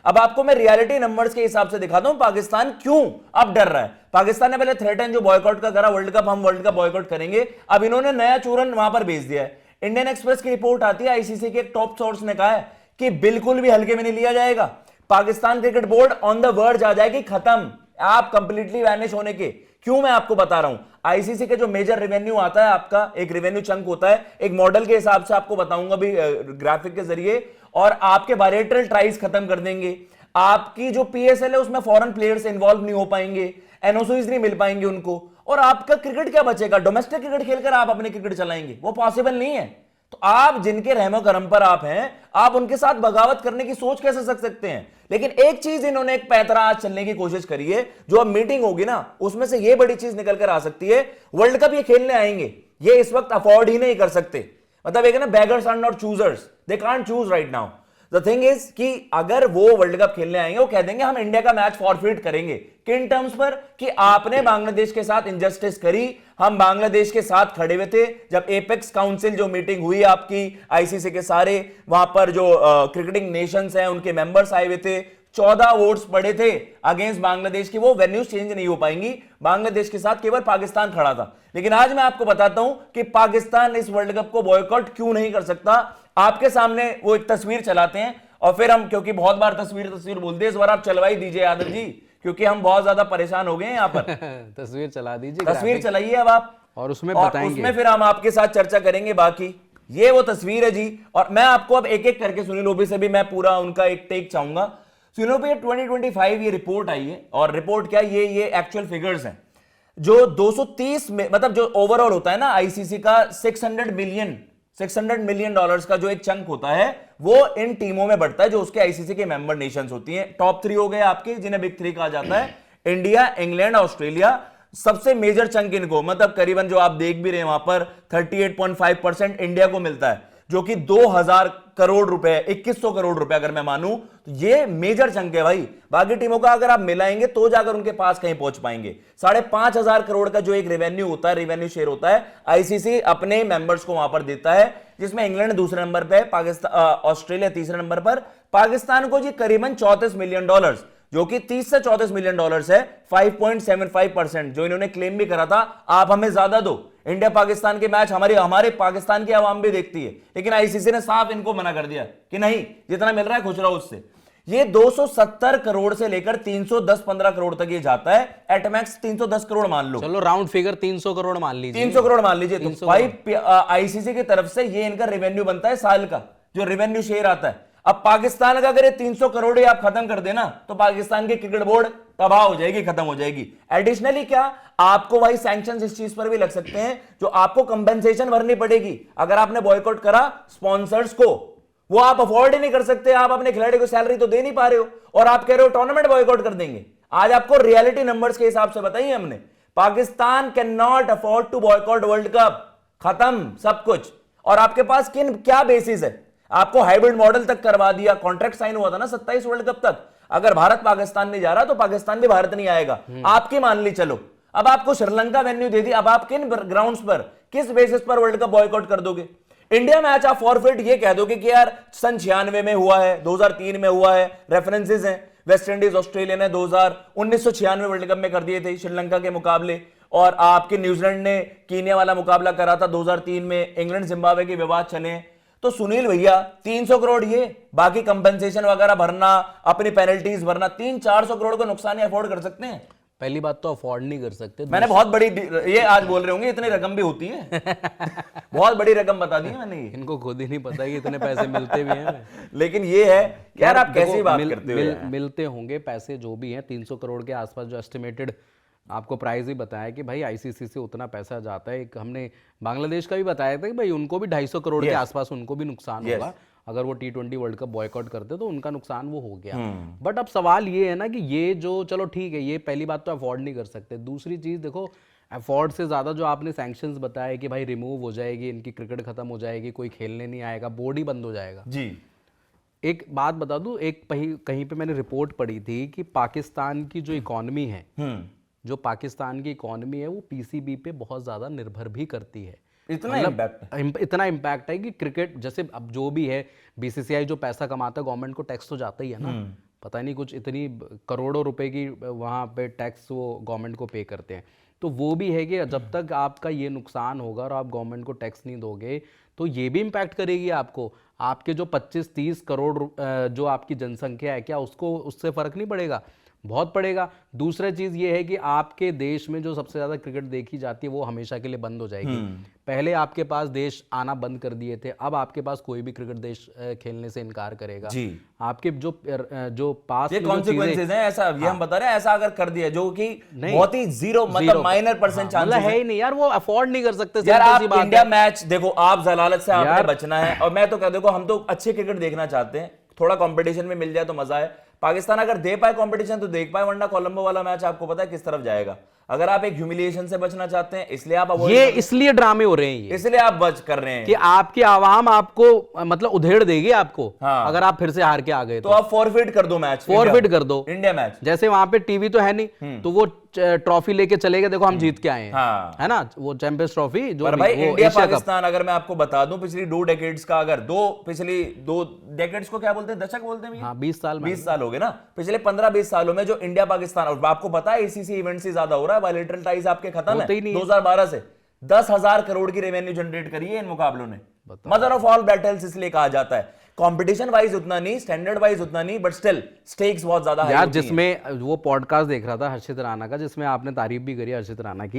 अब आपको मैं रियलिटी नंबर्स के हिसाब से दिखाता हूं पाकिस्तान क्यों अब डर रहा है। पाकिस्तान ने पहले थ्रेटन जो बॉयकॉट का करा, वर्ल्ड कप हम वर्ल्ड कप बॉयकॉट करेंगे, अब इन्होंने नया चूरन वहां पर भेज दिया है। इंडियन एक्सप्रेस की रिपोर्ट आती है, आईसीसी के एक टॉप सोर्स ने कहा है कि बिल्कुल भी हल्के में नहीं लिया जाएगा। Pakistan cricket board on the verge आ जाएगी खत्म, आप कंप्लीटली वैनिश होने के। क्यों मैं आपको बता रहा हूं, आईसीसी के जो मेजर रेवेन्यू आता है, आपका एक रेवेन्यू चंक होता है, एक मॉडल के हिसाब से आपको बताऊंगा भी ग्राफिक के जरिए, और आपके बायलैटरल ट्राइज खत्म कर देंगे। आपकी जो पीएसएल है उसमें फॉरेन प्लेयर्स इन्वॉल्व नहीं हो पाएंगे, एनओसीज नहीं मिल पाएंगे उनको, और आपका क्रिकेट क्या बचेगा? डोमेस्टिक क्रिकेट खेलकर आप अपने क्रिकेट चलाएंगे, वो पॉसिबल नहीं है। तो आप जिनके रहमो करम पर आप हैं, आप उनके साथ बगावत करने की सोच कैसे सकते हैं? लेकिन एक चीज इन्होंने एक पैतरा आज चलने की कोशिश करी है, जो अब मीटिंग होगी ना उसमें से ये बड़ी चीज निकल कर आ सकती है, वर्ल्ड कप ये खेलने आएंगे, ये इस वक्त अफोर्ड ही नहीं कर सकते। मतलब एक ना, beggars are not choosers, they can't choose right now. The thing is कि अगर वो वर्ल्ड कप खेलने आएंगे, वो कह देंगे हम इंडिया का मैच फॉरफिट करेंगे। किन टर्म्स पर? कि आपने बांग्लादेश के साथ इनजस्टिस करी, हम बांग्लादेश के साथ खड़े हुए थे जब एपेक्स काउंसिल जो मीटिंग हुई आपकी आईसीसी के सारे, वहां पर जो क्रिकेटिंग नेशंस हैं उनके मेंबर्स आए हुए थे, 14 वोट्स पड़े थे अगेंस्ट बांग्लादेश की, वो वेन्यूज चेंज नहीं हो पाएंगी, बांग्लादेश के साथ केवल पाकिस्तान खड़ा था। लेकिन आज मैं आपको बताता हूं कि पाकिस्तान इस वर्ल्ड कप को बॉयकॉट क्यों नहीं कर सकता। आपके सामने वो एक तस्वीर चलाते हैं और फिर हम, क्योंकि बहुत बार तस्वीर बोलते हैं, इस बार आप चलवाई दीजिए यादव जी, क्योंकि हम बहुत ज्यादा परेशान हो गए हैं यहाँ पर। तस्वीर चला दीजिए, तस्वीर चलाइए अब आप, और उसमें बताएंगे, उसमें फिर हम आपके साथ चर्चा करेंगे। बाकी ये वो तस्वीर है जी, और मैं आपको अब एक एक करके सुनील ओबी से भी मैं पूरा उनका एक टेक चाहूंगा। सुनील ओबी 2025 ये रिपोर्ट आई है, और रिपोर्ट क्या, ये एक्चुअल फिगर्स हैं जो 230 में, मतलब जो ओवरऑल होता है ना आईसीसी का 600 मिलियन डॉलर्स का जो एक चंक होता है, वो इन टीमों में बढ़ता है जो उसके आईसीसी के मेंबर नेशंस होती हैं। टॉप 3 हो गए आपके, जिन्हें बिग 3 कहा जाता है, इंडिया, इंग्लैंड, ऑस्ट्रेलिया। सबसे मेजर चंक इनको, मतलब करीबन जो आप देख भी रहे हैं वहां पर 38.5% इंडिया को मिलता है, जो कि 2000 करोड़ रुपए, 2100 करोड़ रुपए अगर मैं मानूं तो ये मेजर चंक है भाई। बाकी टीमों का अगर आप मिलाएंगे तो जाकर उनके पास कहीं पहुंच पाएंगे। 5,500 करोड़ का जो एक रेवेन्यू होता है, रेवेन्यू शेयर होता है, आईसीसी अपने मेंबर्स को वहां पर देता है, जिसमें इंग्लैंड दूसरे नंबर पर है, पाकिस्तान, ऑस्ट्रेलिया तीसरे नंबर पर, पाकिस्तान को जी करीबन $34 मिलियन, जो कि 30 से $34 मिलियन है, 5.75%, जो इन्होंने क्लेम भी करा था आप हमें ज्यादा दो। इंडिया पाकिस्तान के मैच हमारे पाकिस्तान की आवाम भी देखती है, लेकिन आईसीसी ने साफ इनको मना कर दिया कि नहीं, जितना मिल रहा है खुश रहो उससे। ये 270 करोड़ से लेकर 310-15 करोड़ तक ये जाता है, एट मैक्स 310 करोड़ मान लो, चलो राउंड फिगर 300 करोड़ मान लीजिए, 300 करोड़ मान लीजिए। तो भाई आईसीसी की तरफ से ये इनका रेवेन्यू बनता है साल का, जो रेवेन्यू शेयर आता है। अब पाकिस्तान का अगर ये 300 करोड़ ही आप खत्म कर देना, तो पाकिस्तान की क्रिकेट बोर्ड तबाह हो जाएगी, खत्म हो जाएगी। एडिशनली क्या, आपको भाई सैंक्शंस इस चीज पर भी लग सकते हैं, जो आपको कंपेंसेशन भरनी पड़ेगी अगर आपने बॉयकॉट करा स्पॉन्सर्स को, वो आप अफोर्ड ही नहीं कर सकते। आप अपने खिलाड़ी को सैलरी तो दे नहीं पा रहे हो, और आप कह रहे हो टूर्नामेंट बॉयकॉट कर देंगे। आज आपको रियलिटी नंबर्स के हिसाब से बताइए हमने, Pakistan can not afford to boycott World Cup, खत्म सब कुछ। और आपके पास क्या बेसिस है? आपको हाइब्रिड मॉडल तक करवा दिया, कॉन्ट्रैक्ट साइन हुआ था ना 27 वर्ल्ड कप तक, अगर भारत पाकिस्तान नहीं जा रहा तो पाकिस्तान भी भारत नहीं आएगा, आपकी मान ली चलो। अब आपको श्रीलंका वेन्यू दे दी, अब आप किन ग्राउंड्स पर, किस बेसिस पर वर्ल्ड कप बॉयकॉट कर दोगे? इंडिया मैच आप फॉरफिट ये कह दोगे कि यार सन 96 में हुआ है, 2003 में हुआ है, रेफरेंसेस हैं, वेस्ट इंडीज ऑस्ट्रेलिया ने 1996 वर्ल्ड कप में कर दिए थे श्रीलंका के मुकाबले, और आपके न्यूजीलैंड ने कीनिया वाला मुकाबला करा था 2003 में, इंग्लैंड जिम्बाब्वे के विवाद चले। तो सुनील भैया 300 करोड़ ये, बाकी कंपेंसेशन वगैरह भरना, अपनी पेनल्टीज भरना, 300-400 करोड़ का नुकसान अफोर्ड कर सकते हैं? पहली बात तो अफोर्ड नहीं कर सकते। मैंने बहुत बड़ी, ये आज बोल रहे होंगे इतनी रकम भी होती है बहुत बड़ी रकम बता दी है मैंने, ये इनको खुद ही नहीं पता कि इतने पैसे मिलते भी हैं लेकिन ये है यार, आप कैसी बात करते हो? मिलते होंगे पैसे जो भी हैं, 300 करोड़ के आसपास जो एस्टिमेटेड आपको प्राइस ही बताया कि भाई आईसीसी से उतना पैसा जाता है। एक हमने बांग्लादेश का भी बताया था कि भाई उनको भी 250 करोड़ के आसपास उनको भी नुकसान होगा अगर वो T20 वर्ल्ड कप बॉयकॉट करते, तो उनका नुकसान वो हो गया। बट अब सवाल ये है ना कि ये जो, चलो ठीक है, ये पहली बात तो अफोर्ड नहीं कर सकते। दूसरी चीज देखो, अफोर्ड से ज्यादा जो आपने सैंक्शंस बताए कि भाई रिमूव हो जाएगी, इनकी क्रिकेट खत्म हो जाएगी, कोई खेलने नहीं आएगा, बोर्ड ही बंद हो जाएगा जी। एक बात बता दूं, एक कहीं पे मैंने रिपोर्ट पढ़ी थी कि पाकिस्तान की जो इकोनॉमी है, जो पाकिस्तान की इकोनॉमी है, वो पीसीबी पे बहुत ज्यादा निर्भर भी करती है। इतना इम्पैक्ट है कि क्रिकेट, जैसे अब जो भी है बीसीसीआई जो पैसा कमाता है, गवर्नमेंट को टैक्स तो जाता ही है ना, पता नहीं कुछ इतनी करोड़ों रुपए की वहाँ पे टैक्स वो गवर्नमेंट को पे करते हैं। तो वो भी है कि जब तक आपका ये नुकसान होगा और आप गवर्नमेंट को टैक्स नहीं दोगे तो ये भी इम्पैक्ट करेगी आपको। आपके जो 25-30 करोड़ जो आपकी जनसंख्या है, क्या उसको उससे फर्क नहीं पड़ेगा? बहुत पड़ेगा। दूसरा चीज़ ये है कि आपके देश में जो सबसे ज़्यादा क्रिकेट देखी जाती है वो हमेशा के लिए बंद हो जाएगी। पहले आपके पास देश आना बंद कर दिए थे, अब आपके पास कोई भी क्रिकेट देश खेलने से इनकार करेगा। जी। आपके जो पास ये कॉन्सिक्वेंसेज हैं, ऐसा ये हम बता रहे हैं, ऐसा अगर कर दिया जो कि बहुत ही जीरो मतलब माइनर परसेंट चांसेस है ही नहीं यार, वो अफोर्ड नहीं कर सकते। यार आप इंडिया मैच देखो, आप जलालत से आपने बचना है। और मैं तो कह देखो, हम तो अच्छे क्रिकेट देखना चाहते हैं, थोड़ा कंपटीशन में मिल जाए तो मजा है। पाकिस्तान अगर दे पाए कंपटीशन तो देख पाए, वरना कोलंबो वाला मैच आपको पता है किस तरफ जाएगा। अगर आप एक ह्यूमिलिएशन से बचना चाहते हैं, इसलिए आप ये इसलिए ड्रामे हो रहे हैं, ये इसलिए आप बच कर रहे हैं कि आपकी आवाम आपको मतलब उधेड़ देगी आपको। हाँ। अगर आप फिर से हार के आ गए तो आप फॉरफिट कर दो मैच, फॉरफिट कर दो इंडिया मैच। जैसे वहां पे टीवी तो है नहीं, तो वो ट्रॉफी लेके चले गए, देखो हम जीत के आए हैं। हाँ। है ना, वो चैंपियंस ट्रॉफी जो पर भाई इंडिया पाकिस्तान, अगर मैं आपको बता दूं पिछली 2 डेकेड्स का, अगर पिछली 2 डेकेड्स को क्या बोलते हैं, दशक बोलते हैं? हाँ, 20 साल 20 साल हो गए ना। पिछले 15-20 सालों में जो इंडिया पाकिस्तान, और आपको पता है एसीसी इवेंट से ज्यादा हो रहा है, बायलैटरल टाइज आपके खत्म है 2012 से 10,000 करोड़ की रेवेन्यू जनरेट करी है इन मुकाबलों ने। मदर ऑफ ऑल बैटल्स इसलिए कहा जाता है। कंपटीशन वाइज उतना नहीं, स्टैंडर्ड वाइज उतना नहीं, बट स्टिल स्टेक्स बहुत ज्यादा यार। जिसमें वो पॉडकास्ट देख रहा था हर्षित राणा का, जिसमें आपने तारीफ भी करी हर्षित राणा की,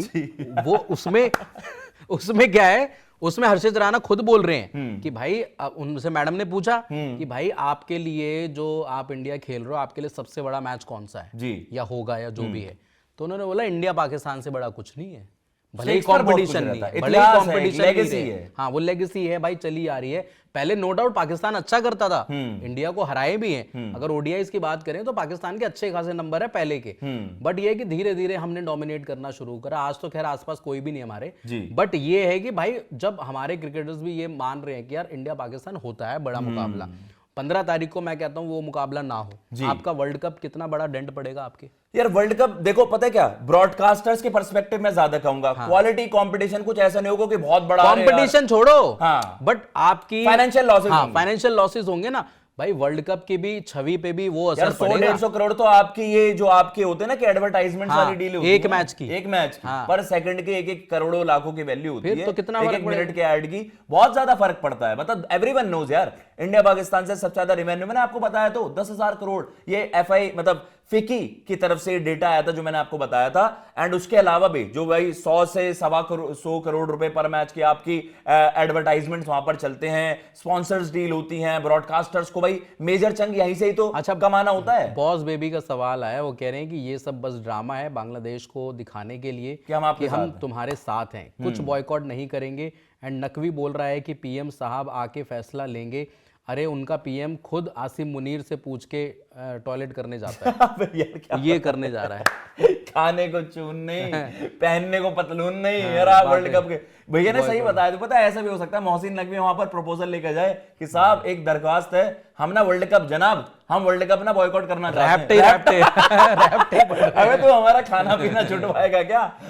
वो उसमें क्या है, उसमें हर्षित राणा खुद बोल रहे हैं कि भाई, उनसे मैडम ने पूछा कि भाई आपके लिए जो आप इंडिया खेल रहे हो, आपके लिए सबसे बड़ा मैच कौन सा है जी, या होगा या जो भी है, तो उन्होंने बोला इंडिया पाकिस्तान से बड़ा कुछ नहीं है। भले ही कंपटीशन नहीं है, भले ही कंपटीशन नहीं है, हाँ वो लेगेसी है भाई, चली आ रही है। पहले नो डाउट पाकिस्तान अच्छा करता था, इंडिया को हराए भी हैं। अगर ओडीआईज की बात करें तो पाकिस्तान के अच्छे खासे नंबर है पहले के, बट ये है कि धीरे धीरे हमने डोमिनेट करना शुरू करा। आज तो खैर आसपास कोई भी नहीं हमारे, बट ये है कि भाई जब हमारे क्रिकेटर्स भी ये मान रहे हैं कि यार इंडिया पाकिस्तान होता है बड़ा मुकाबला, 15 तारीख को मैं कहता हूं वो मुकाबला ना हो, आपका वर्ल्ड कप कितना बड़ा डेंट पड़ेगा आपके। यार वर्ल्ड कप देखो, पता है क्या, ब्रॉडकास्टर्स के पर्सपेक्टिव में ज्यादा कहूंगा, क्वालिटी कंपटीशन कुछ ऐसा नहीं होगा कि बहुत बड़ा कंपटीशन छोड़ो, हाँ, बट आपकी फाइनेंशियल लॉसेस, हाँ फाइनेंशियल लॉसेस होंगे ना भाई। वर्ल्ड कप की भी छवि पे भी वो असर पड़ेगा। 100-150 करोड़ तो आपकी ये जो आपके होते हैं ना कि एडवर्टाइजमेंट वाली डील होती है, एक मैच की पर सेकंड के 1-1 करोड़ों लाखों की वैल्यू होती है, तो कितना एक मिनट के ऐड की बहुत ज्यादा फर्क पड़ता है। मतलब एवरीवन नोज यार, इंडिया पाकिस्तान से सबसे ज्यादा रेवेन्यू, मैंने आपको बताया तो 10,000 करोड़ ये एफआई मतलब फिकी की तरफ से डेटा आया था जो मैंने आपको बताया था। एंड उसके अलावा भी जो भाई 100 से 100 करोड़ रुपए पर मैच की आपकी एडवर्टाइजमेंट्स वहां पर चलते हैं, स्पॉन्सर्स डील होती हैं, ब्रॉडकास्टर्स को भाई मेजर चंक यहीं से ही तो अच्छा कमाना होता है। बॉस बेबी का सवाल आया, वो कह रहे हैं कि ये सब बस ड्रामा है बांग्लादेश को दिखाने के लिए कि हम तुम्हारे साथ हैं, कुछ बॉयकॉट नहीं करेंगे। एंड नकवी बोल रहा है कि पीएम साहब आके फैसला लेंगे। अरे उनका पीएम खुद आसिम मुनीर से पूछ के टॉयलेट करने जाता है। यार क्या ये करने जा रहा है, खाने को चून नहीं, पहनने को पतलून नहीं। यार वर्ल्ड कप के भैया ने सही बताया। तो पता है ऐसा भी हो सकता है मोहसिन नकवी वहां पर प्रपोजल लेकर जाए कि साहब एक दरख्वास्त है, हम ना वर्ल्ड कप जनाब, हम वर्ल्ड कप ना बॉयकॉट करना चाहते हैं। रैप्टे अबे तो हमारा खाना पीना छुटवाएगा क्या?